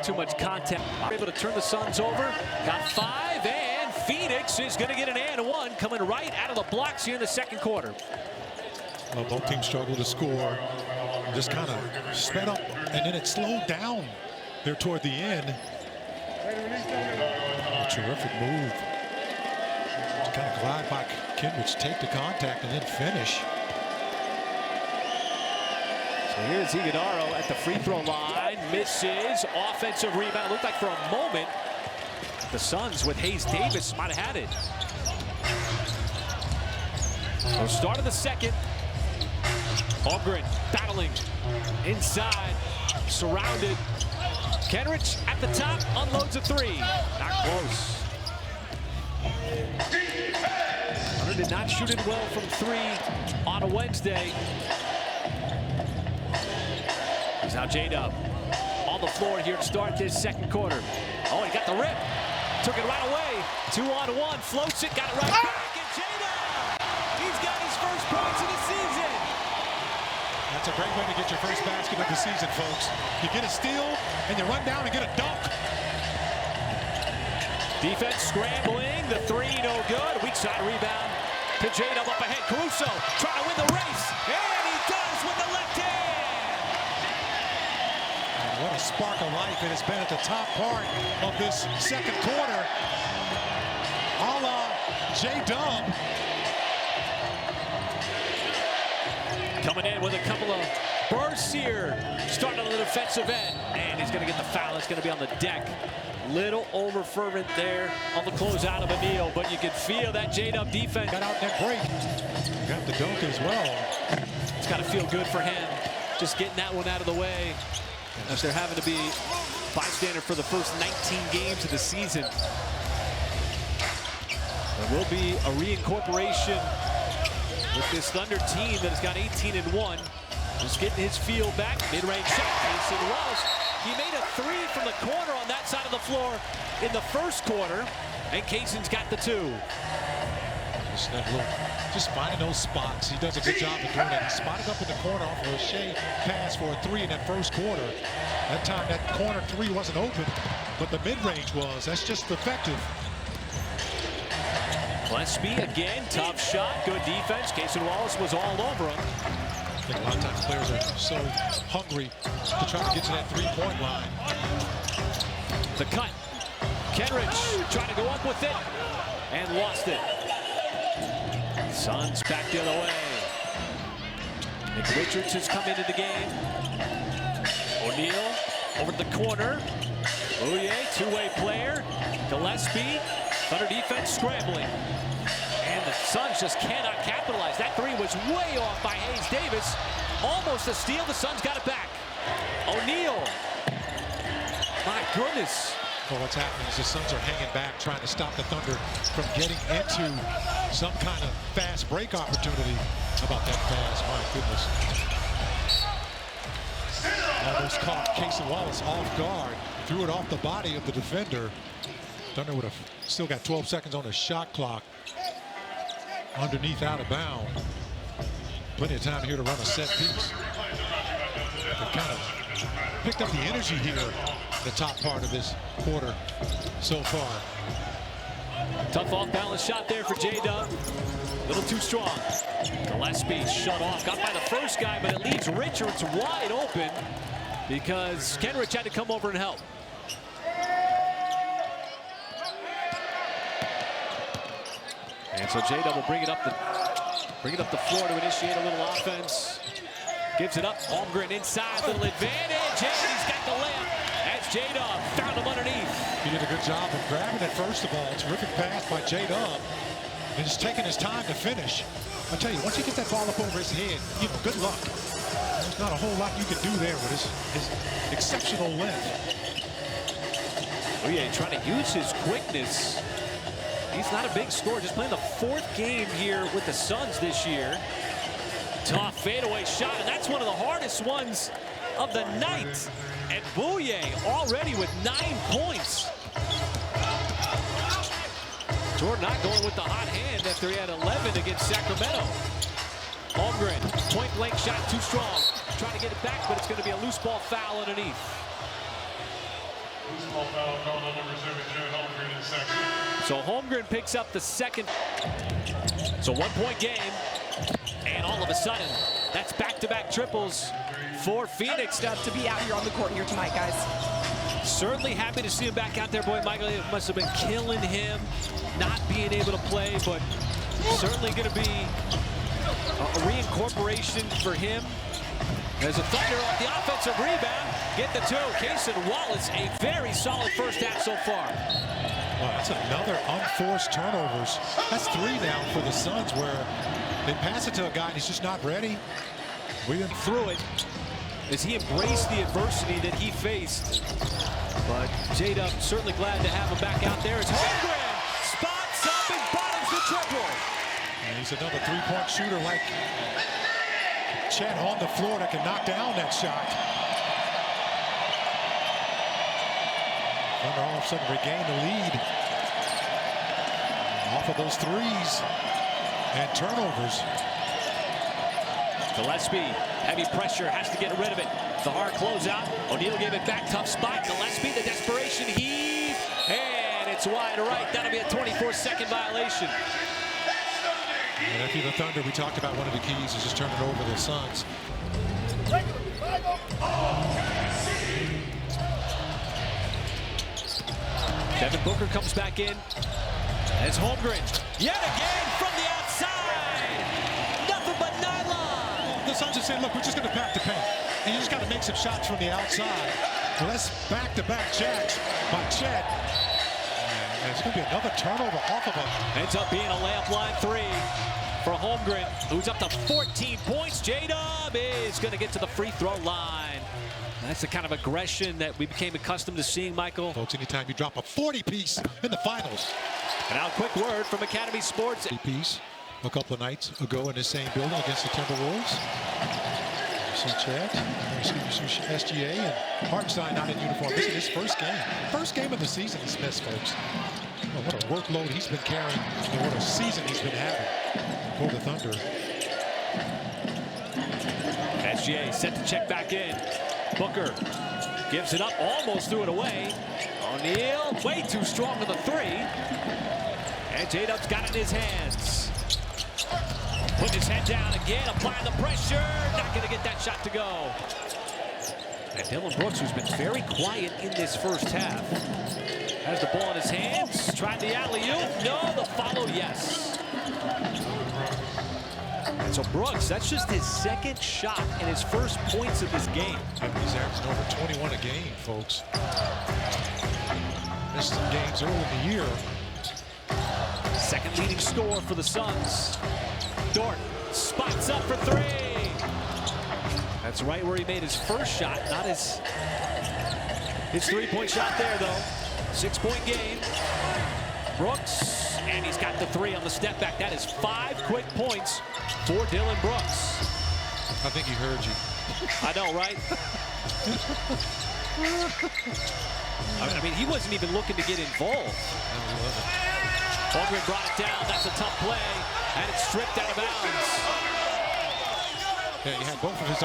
too much contact. Able to turn the Suns over. Got 5, and Phoenix is going to get an and one coming right out of the blocks here in the second quarter. Well, both teams struggled to score. Just kind of sped up, and then it slowed down there toward the end. A terrific move. Just kind of glide by Kenrich, take the contact, and then finish. So here's Iguodaro at the free throw line. Misses. Offensive rebound. Looked like for a moment the Suns with Hayes Davis might have had it. So start of the second. Holmgren battling inside. Surrounded. Kenrich at the top. Unloads a three. Not close. Hunter did not shoot it well from 3 on a Wednesday. Here's now J-Dub on the floor here to start this second quarter. Oh, he got the rip. Took it right away. 2-on-1. Floats it. Got it right back. And J-Dub! He's got his first points of the season. That's a great way to get your first basket of the season, folks. You get a steal, and you run down and get a dunk. Defense scrambling. The 3 no good. Weak side rebound to J-Dub up ahead. Caruso trying to win the race. And he does with the left hand. What a spark of life it has been at the top part of this second quarter. A la J-Dub. Coming in with a couple of bursts here. Starting on the defensive end. And he's going to get the foul. It's going to be on the deck. Little over fervent there on the closeout of O'Neal. But you can feel that J-Dub defense. Got out that break. Got the dunk as well. It's got to feel good for him. Just getting that one out of the way. As they're having to be bystander for the first 19 games of the season. There will be a reincorporation with this Thunder team that has got 18-1. Just getting his feel back. Mid-range shot. Casey Wallace. He made a 3 from the corner on that side of the floor in the first quarter. And Kaysen's got the 2. Just finding those spots. He does a good job of doing it. He spotted up in the corner off of a Shea pass for a 3 in that first quarter. That time that corner 3 wasn't open, but the mid-range was. That's just effective. Gillespie again, tough shot, good defense. Casey Wallace was all over him. I think a lot of times players are so hungry to try to get to that 3-point line. The cut. Kenrich trying to go up with it and lost it. Suns back the other way. Nick Richards has come into the game. O'Neal over to the corner. Bouye, two-way player. Gillespie, Thunder defense scrambling. And the Suns just cannot capitalize. That 3 was way off by Hayes Davis. Almost a steal. The Suns got it back. O'Neal. My goodness. Well, what's happening is the Suns are hanging back, trying to stop the Thunder from getting into some kind of fast break opportunity. How about that pass? My goodness. Almost caught Casey Wallace off guard. Threw it off the body of the defender. Thunder would have still got 12 seconds on the shot clock. Underneath, out of bounds. Plenty of time here to run a set piece. They kind of picked up the energy here the top part of this quarter so far. Tough off-balance shot there for J-Dub. A little too strong. Gillespie shut off. Got by the first guy, but it leaves Richards wide open because Kenrich had to come over and help. And so J-Dub will bring it up the floor to initiate a little offense. Gives it up. Holmgren inside. Little advantage. And he's got the layup. That's J-Dub. Found him underneath. He did a good job of grabbing it first of all. Terrific pass by J-Dub. And just taking his time to finish. I tell you, once you get that ball up over his head, you know, good luck. There's not a whole lot you can do there with his exceptional length. Oh yeah, trying to use his quickness. He's not a big scorer, just playing the 4th game here with the Suns this year. Tough fadeaway shot, and that's one of the hardest ones of the night. And Bouye already with 9 points. Jordan not going with the hot hand after he had 11 against Sacramento. Holmgren, point blank shot, too strong. Trying to get it back, but it's going to be a loose ball foul underneath. Small foul called on number 7, Jared Holmgren in second. So Holmgren picks up the second. So 1-point game. And all of a sudden, that's back-to-back triples for Phoenix. Stuff to be out here on the court here tonight, guys. Certainly happy to see him back out there. Boy, Michael, it must have been killing him not being able to play, but certainly going to be a reincorporation for him. There's a Thunder off the offensive rebound. Get the two. Cason Wallace, a very solid first half so far. Well, that's another unforced turnovers. That's 3 now for the Suns, where they pass it to a guy and he's just not ready. William through it as he embraced the adversity that he faced. But J-Dub certainly glad to have him back out there. It's Holmgren, spots up and bottoms the triple. And he's another 3-point shooter like Chet on the floor that can knock down that shot. Thunder all of a sudden regain the lead off of those threes and turnovers. Gillespie, heavy pressure, has to get rid of it. The hard closeout. O'Neal gave it back, tough spot. Gillespie, the desperation heave, and it's wide right. That'll be a 24-second violation. And if you're the Thunder, we talked about one of the keys is just turning it over to the Suns. Devin Booker comes back in. As Holmgren, yet again from the outside. Nothing but nylon. The Suns are saying, look, we're just going to pack the paint. And you just got to make some shots from the outside. Well, that's back-to-back jacks by Chet. And it's going to be another turnover off of him. Ends up being a layup line 3 for Holmgren, who's up to 14 points. J-Dub is going to get to the free throw line. That's the kind of aggression that we became accustomed to seeing, Michael. Folks, anytime you drop a 40-piece in the finals. And now a quick word from Academy Sports. Piece a couple of nights ago in this same building against the Timberwolves. See Chad, SGA, and Hartenstein not in uniform. This is his first game. First game of the season he's missed, folks. Oh, what a workload he's been carrying and what a season he's been having for the Thunder. SGA set to check back in. Booker gives it up, almost threw it away. O'Neal, way too strong for the 3. And J-Dub's got it in his hands. Putting his head down again, applying the pressure. Not going to get that shot to go. And Dillon Brooks, who's been very quiet in this first half, has the ball in his hands. Tried the alley-oop. No, the follow, yes. And so Brooks, that's just his second shot and his first points of this game. He's averaging over 21 a game, folks. Missed some games early in the year. Second leading scorer for the Suns. Dort spots up for 3. That's right where he made his first shot, not his 3-point shot there, though. 6-point game. Brooks, and he's got the 3 on the step back. That is 5 quick points for Dillon Brooks. I think he heard you. I know, right? I mean, he wasn't even looking to get involved. No, he wasn't. Holmgren brought it down. That's a tough play, and it's stripped out of bounds. Yeah, he had both of his